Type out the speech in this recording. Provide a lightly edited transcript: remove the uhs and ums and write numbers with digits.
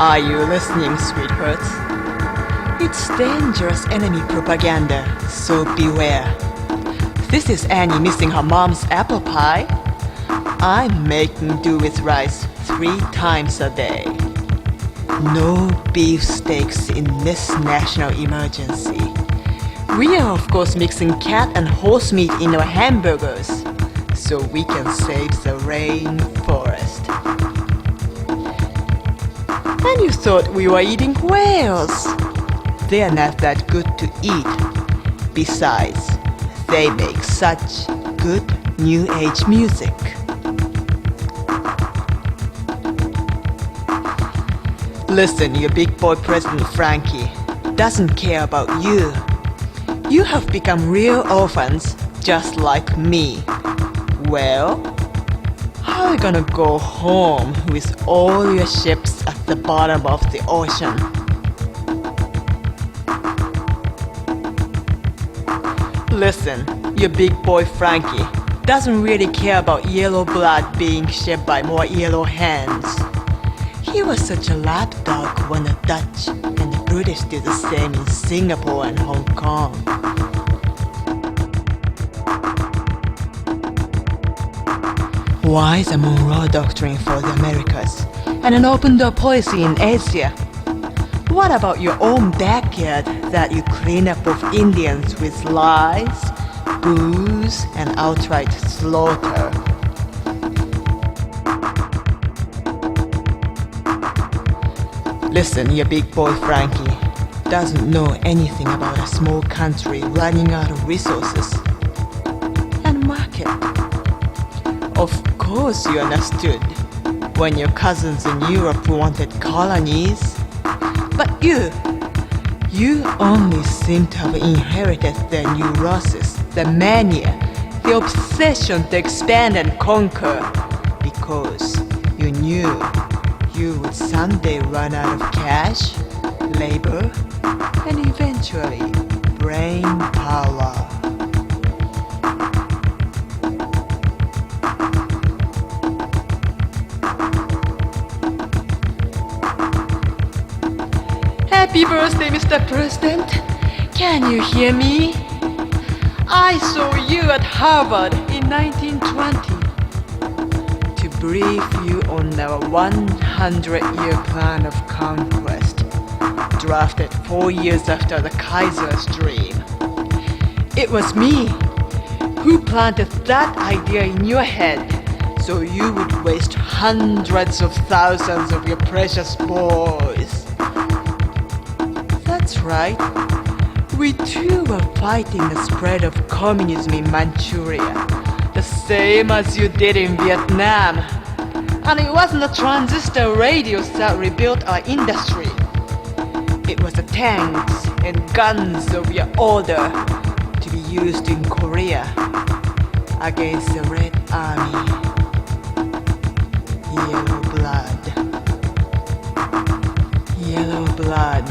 Are you listening, sweethearts? It's dangerous enemy propaganda, so beware. This is Annie missing her mom's apple pie. I'm making do with rice 3 times a day. No beefsteaks in this national emergency. We are of course mixing cat and horse meat in our hamburgers, so we can save the rainforest. And you thought we were eating whales. They are not that good to eat. Besides, they make such good new age music. Listen, your big boy president Frankie doesn't care about you. You have become real orphans just like me. Well, how are you gonna go home with all your ships at the bottom of the ocean? Listen, your big boy Frankie doesn't really care about yellow blood being shed by more yellow hands. He was such a lapdog when the Dutch and the British did the same in Singapore and Hong Kong. Why the Monroe Doctrine for the Americas and an open-door policy in Asia? What about your own backyard that you clean up of Indians with lies, booze, and outright slaughter? Listen, your big boy Frankie doesn't know anything about a small country running out of resources and market. Of course you understood when your cousins in Europe wanted colonies. But you only seem to have inherited the neurosis, the mania, the obsession to expand and conquer, because you knew you would someday run out of cash, labor, and eventually brain power. Happy birthday, Mr. President. Can you hear me? I saw you at Harvard in 1920 to brief you on our 100-year plan of conquest, drafted 4 years after the Kaiser's dream. It was me who planted that idea in your head so you would waste hundreds of thousands of your precious boys. That's right. We too were fighting the spread of communism in Manchuria, the same as you did in Vietnam. And it wasn't the transistor radios that rebuilt our industry. It was the tanks and guns of your order to be used in Korea against the Red Army. Yellow blood. Yellow blood.